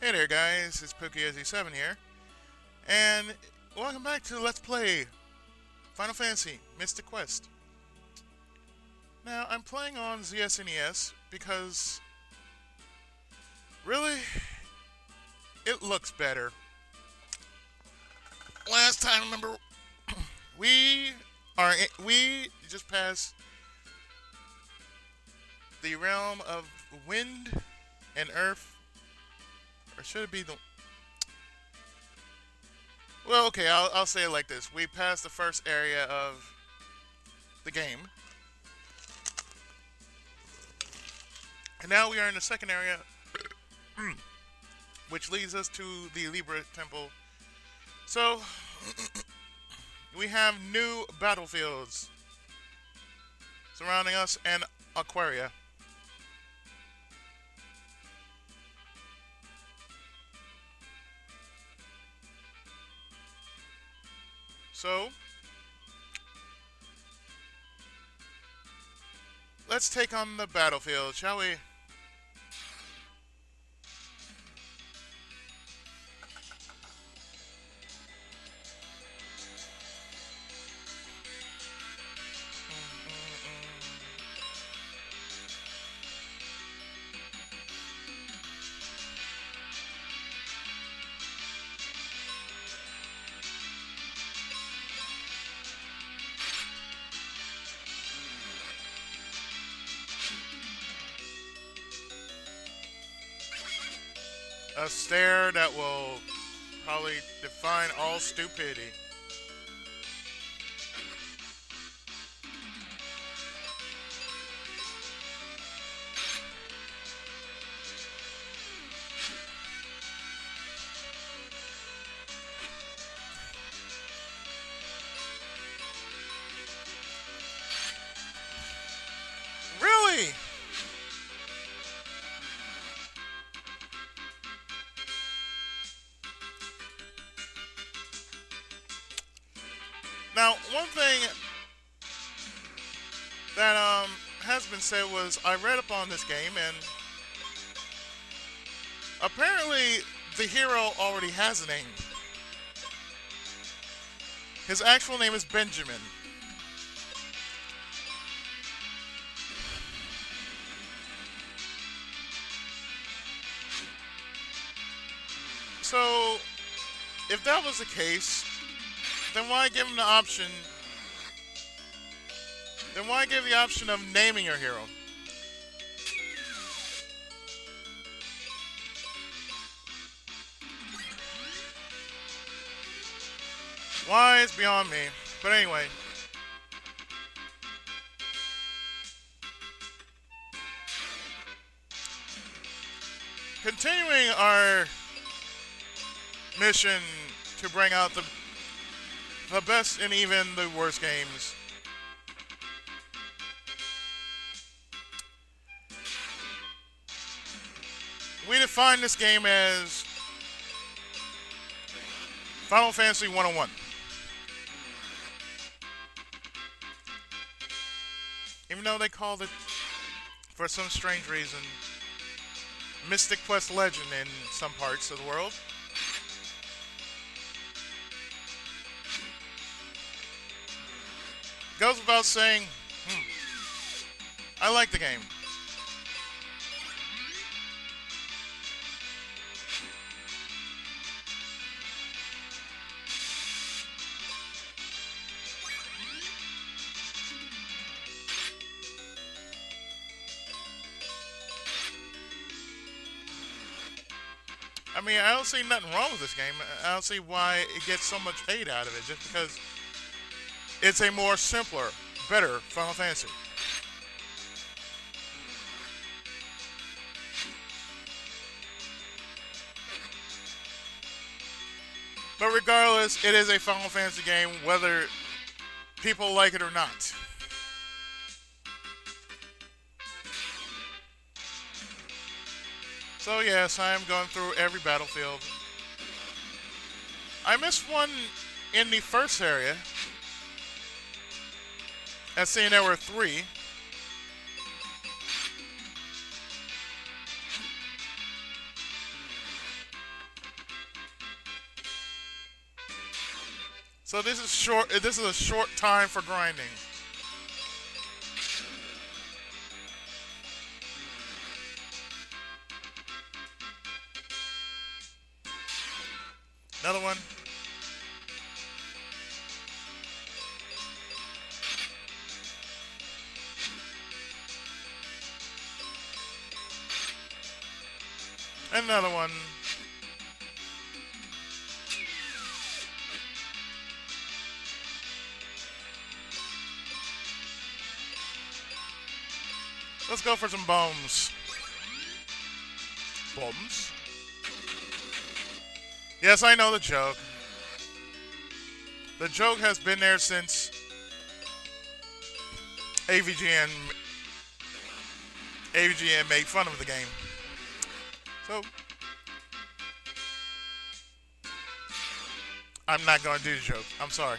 Hey there guys, it's PokeSZ7 here, and welcome back to Let's Play Final Fantasy Mystic Quest. Now, I'm playing on ZSNES because, really, it looks better. Last time, remember, we we just passed the realm of wind and earth, or should it be the... Well, okay, I'll say it like this. We passed the first area of the game, and now we are in the second area, which leads us to the Libra Temple. So, we have new battlefields surrounding us and Aquaria. So, let's take on the battlefield, shall we? A stare that will probably define all stupidity. Really? Now, one thing that has been said was I read up on this game, and apparently the hero already has a name. His actual name is Benjamin. So, if that was the case, then why give him the option? Then why give the option of naming your hero? Why is beyond me. But anyway, continuing our mission to bring out the best and even the worst games. We define this game as Final Fantasy 101. Even though they called it, for some strange reason, Mystic Quest Legend in some parts of the world. Goes without saying, I like the game. I mean, I don't see nothing wrong with this game. I don't see why it gets so much hate out of it, just because it's a more simpler, better Final Fantasy. But regardless, it is a Final Fantasy game, whether people like it or not. So yes, I am going through every battlefield. I missed one in the first area, and seeing there were three. So this is short. This is a short time for grinding. Another one. Another one. Let's go for some bombs. Bombs? Yes, I know the joke. The joke has been there since AVGN made fun of the game. So I'm not going to do the joke. I'm sorry.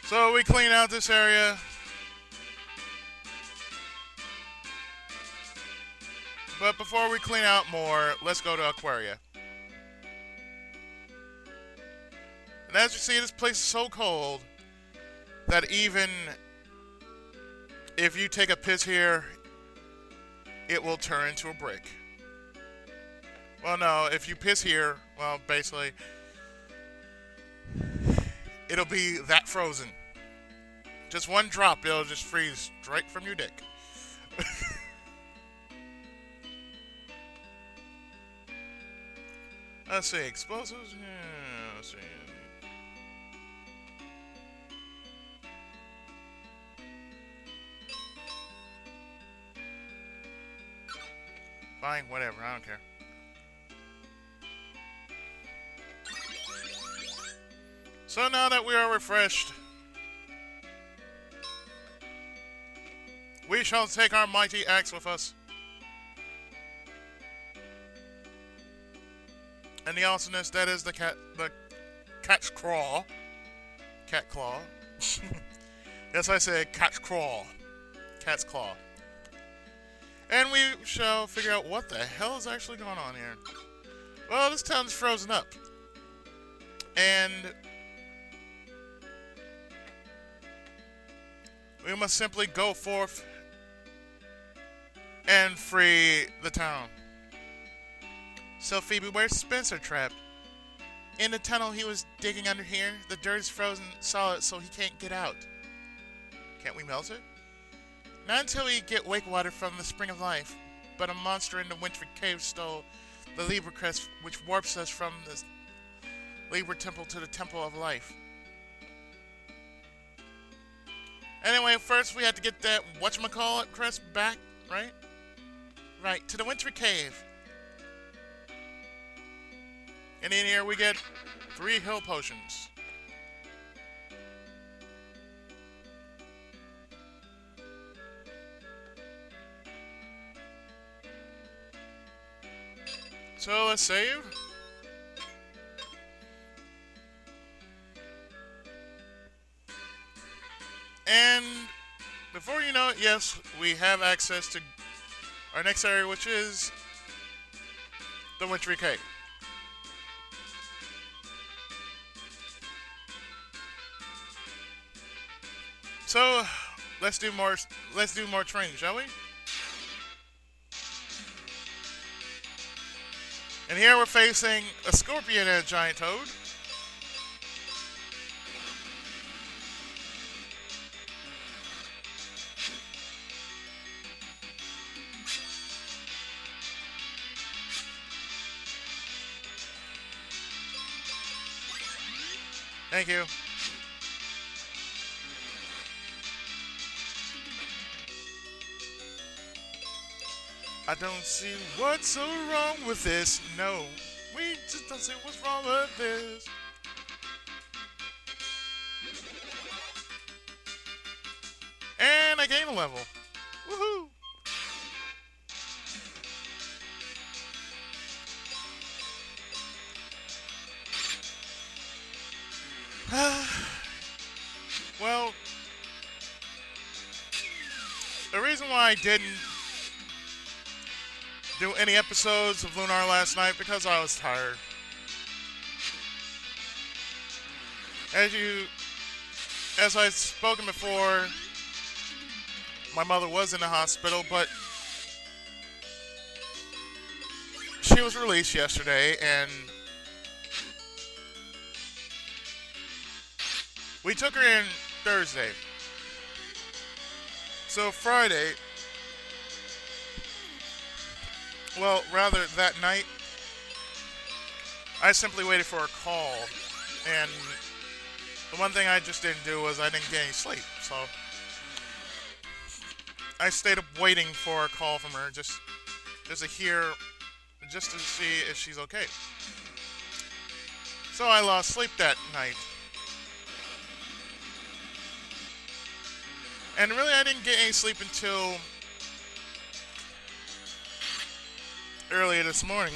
So we clean out this area. But before we clean out more, let's go to Aquaria. And as you see, this place is so cold that even if you take a piss here, it will turn into a brick. Well, no, if you piss here, well, basically, it'll be that frozen. Just one drop, it'll just freeze straight from your dick. Let's see, explosives? Yeah, let's see. Fine, whatever, I don't care. So now that we are refreshed, we shall take our mighty axe with us. And the awesomeness that is the cat's claw. Cat claw. Yes, I said cat's claw. Cat's claw. And we shall figure out what the hell is actually going on here. Well, this town's frozen up. And we must simply go forth and free the town. So Phoebe, where's Spencer trapped? In the tunnel he was digging under here. The dirt is frozen solid so he can't get out. Can't we melt it? Not until we get wake water from the Spring of Life. But a monster in the Wintry Cave stole the Libra crest, which warps us from the Libra Temple to the Temple of Life. Anyway, first we had to get that whatchamacallit crest back, right? Right, to the Wintry Cave. And in here we get 3 heal potions. So let's save. And before you know it, yes, we have access to our next area, which is the Wintry Cave. So let's do more training, shall we? And here we're facing a scorpion and a giant toad. Thank you. I don't see what's so wrong with this. No, we just don't see what's wrong with this. And I gained a level. Woohoo! Well, reason why I didn't do any episodes of Lunar last night because I was tired. As I've spoken before, my mother was in the hospital, but she was released yesterday, and we took her in Thursday. So Friday, well, rather that night, I simply waited for a call, and the one thing I just didn't do was I didn't get any sleep, so I stayed up waiting for a call from her just to see if she's okay. So I lost sleep that night. And really I didn't get any sleep until earlier this morning,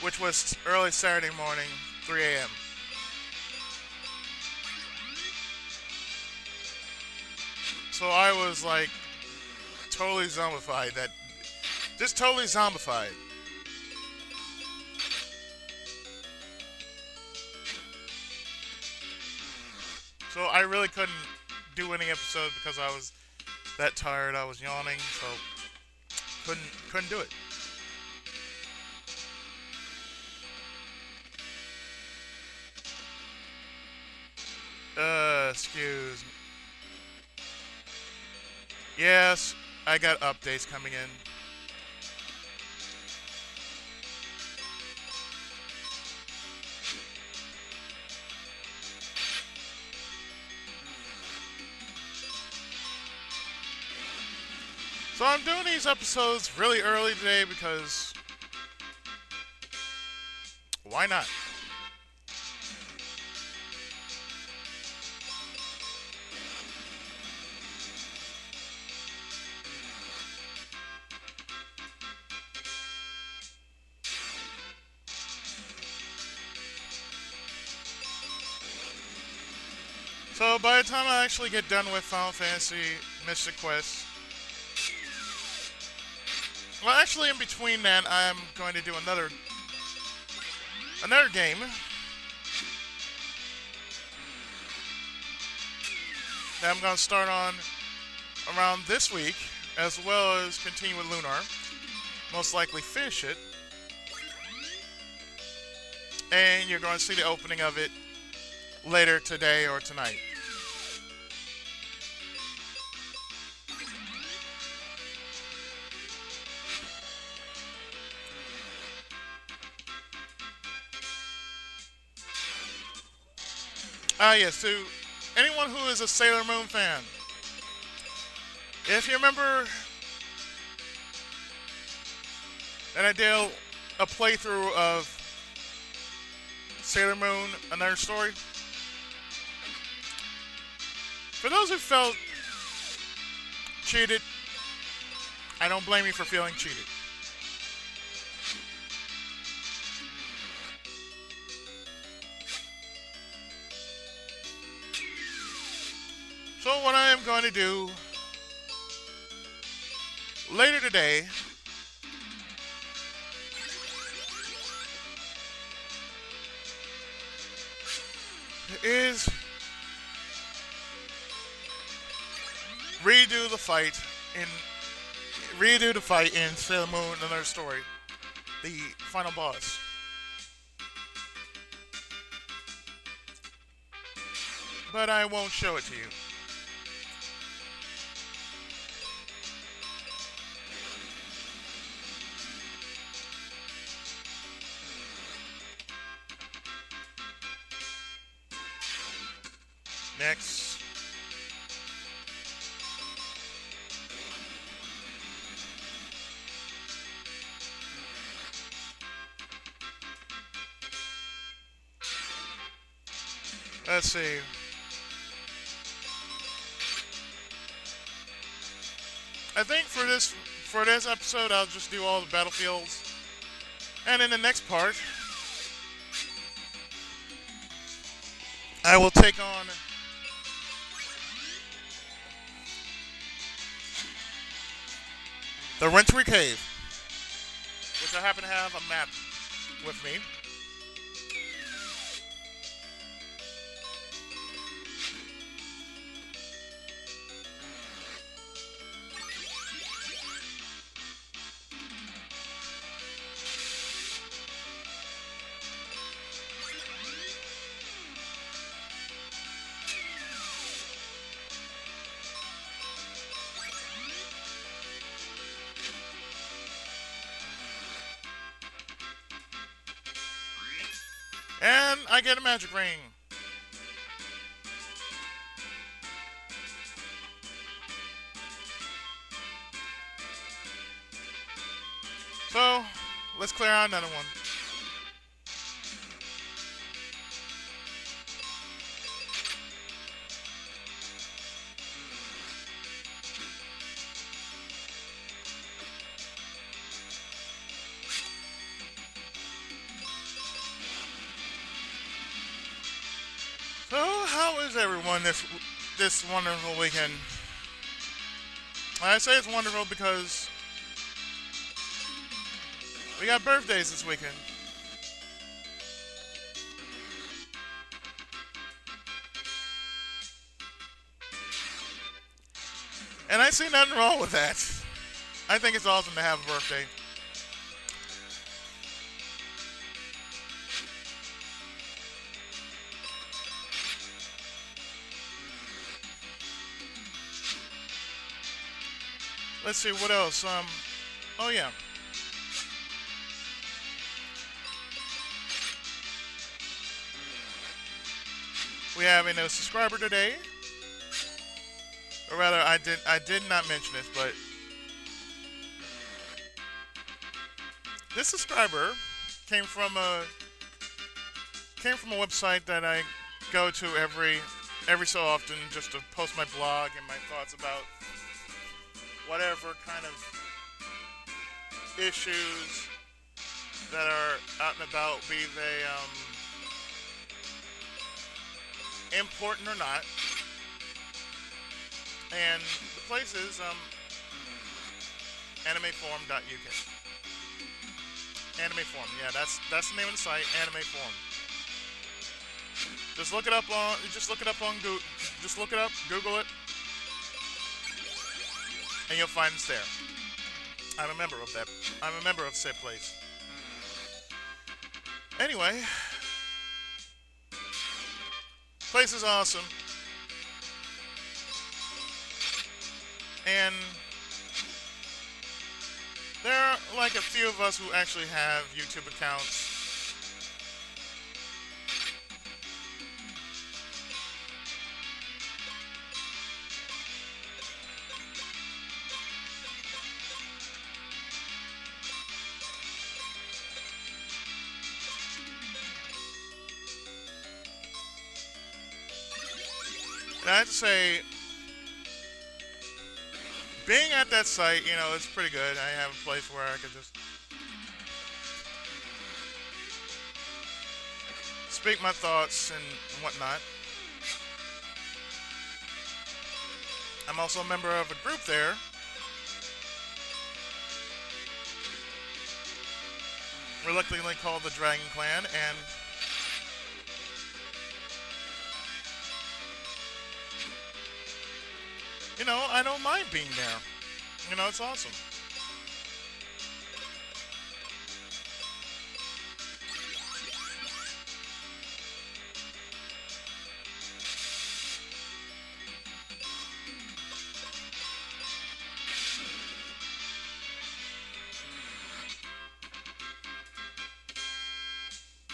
which was early Saturday morning, 3 a.m. So I was like totally zombified. Just totally zombified. So I really couldn't do any episodes because I was that tired. I was yawning, so couldn't do it. Excuse me. Yes, I got updates coming in. So I'm doing these episodes really early today because why not? So by the time I actually get done with Final Fantasy Mystic Quest, well, actually in between that, I'm going to do another game. That I'm going to start on around this week, as well as continue with Lunar. Most likely finish it. And you're going to see the opening of it later today or tonight. Yes, to anyone who is a Sailor Moon fan, if you remember that I did a playthrough of Sailor Moon, Another Story, for those who felt cheated, I don't blame you for feeling cheated. So what I am going to do later today is redo the fight in Sailor Moon Another Story, the final boss. But I won't show it to you. Next. Let's see. I think for this episode, I'll just do all the battlefields, and in the next part, I will take on the Rentry Cave, which I happen to have a map with me. And I get a magic ring. So, let's clear out another one. So, how is everyone this wonderful weekend? I say it's wonderful because we got birthdays this weekend. And I see nothing wrong with that. I think it's awesome to have a birthday. Let's see, what else? Oh yeah. We have a new subscriber today. Or rather, I did not mention this, but this subscriber came from a website that I go to every so often just to post my blog and my thoughts about whatever kind of issues that are out and about, be they important or not. And the place is animeforum.uk. Animeforum, yeah, that's the name of the site, Animeforum. Just look it up on Google. Just look it up, Google it, and you'll find it's there. I'm a member of said place. Anyway, place is awesome. And there are like a few of us who actually have YouTube accounts. And I have to say, being at that site, it's pretty good. I have a place where I could just speak my thoughts and whatnot. I'm also a member of a group there. Reluctantly called the Dragon Clan, and I don't mind being there. It's awesome.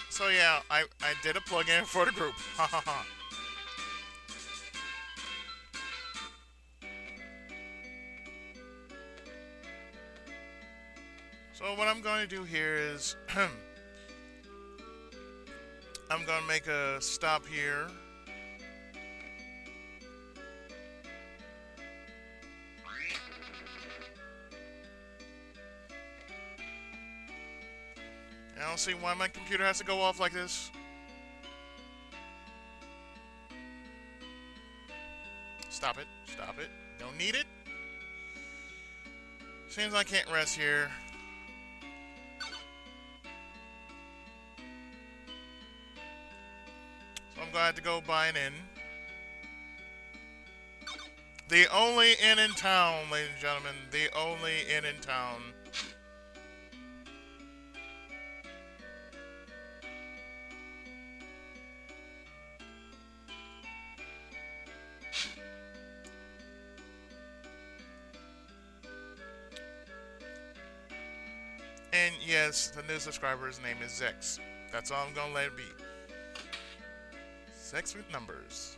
So yeah, I did a plug-in for the group. Ha ha ha. So what I'm going to do here is I'm going to make a stop here. And I don't see why my computer has to go off like this. Stop it. Stop it. Don't need it. Seems I can't rest here. So I'm glad to go buy an inn. The only inn in town, ladies and gentlemen. The only inn in town. And yes, the new subscriber's name is Zex. That's all I'm gonna let it be. Zex with numbers.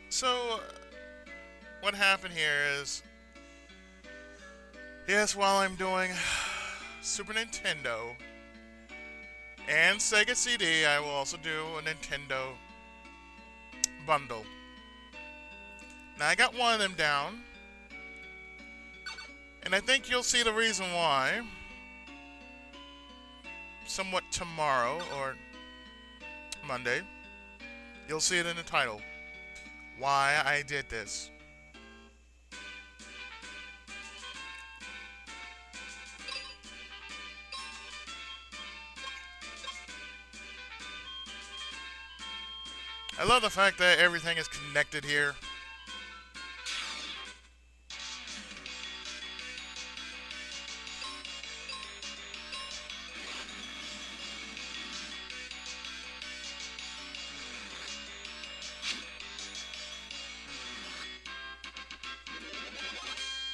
So, what happened here is, yes, while I'm doing Super Nintendo and Sega CD, I will also do a Nintendo bundle. Now, I got one of them down, and I think you'll see the reason why somewhat tomorrow or Monday. You'll see it in the title. Why I did this. I love the fact that everything is connected here.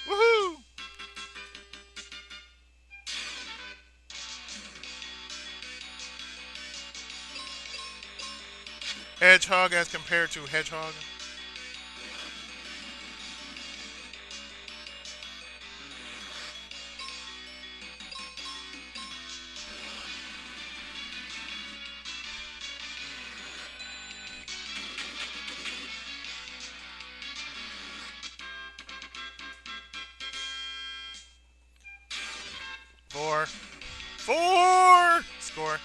Woohoo! Hedgehog as compared to Hedgehog. Four! Score!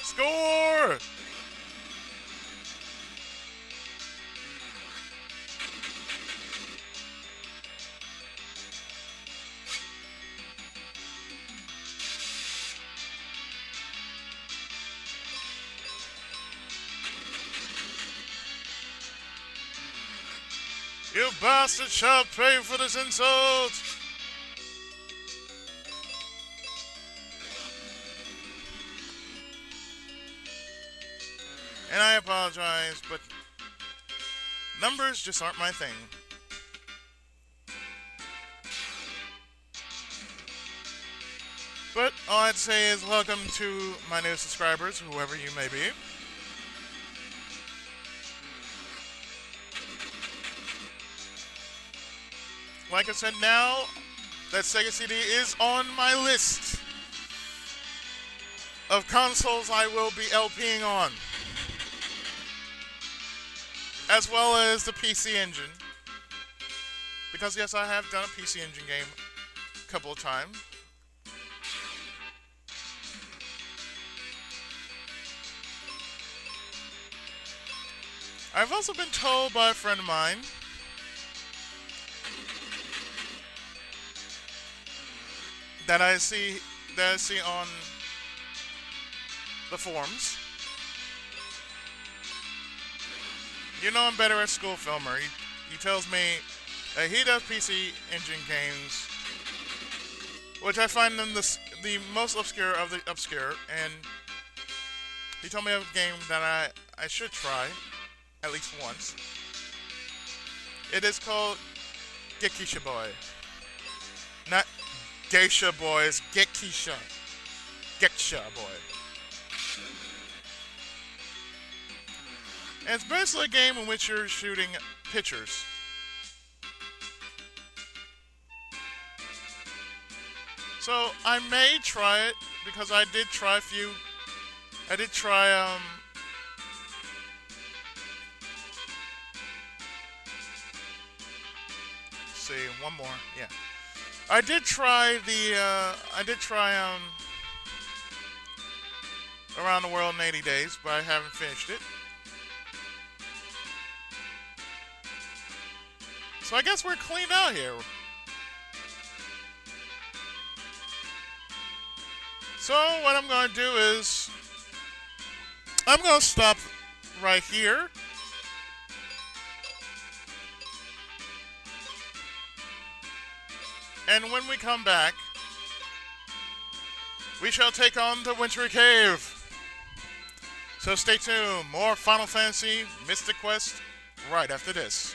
Score! You bastard shall pay for this insult! And I apologize, but numbers just aren't my thing. But all I'd say is welcome to my new subscribers, whoever you may be. Like I said, now that Sega CD is on my list of consoles I will be LPing on, as well as the PC Engine. Because yes, I have done a PC Engine game a couple of times. I've also been told by a friend of mine that I see on the forums. You know I'm better at School Filmer. He tells me that he does PC Engine games, which I find them the most obscure of the obscure, and he told me of a game that I should try at least once. It is called Gekisha Boy. Not Geisha Boys, Gekisha. Geisha Boy. And it's basically a game in which you're shooting pictures. So I may try it because I did try let's see, one more, yeah. I did try Around the World in 80 Days, but I haven't finished it. So I guess we're cleaned out here. So what I'm going to do is I'm going to stop right here. And when we come back, we shall take on the Wintry Cave. So stay tuned. More Final Fantasy Mystic Quest right after this.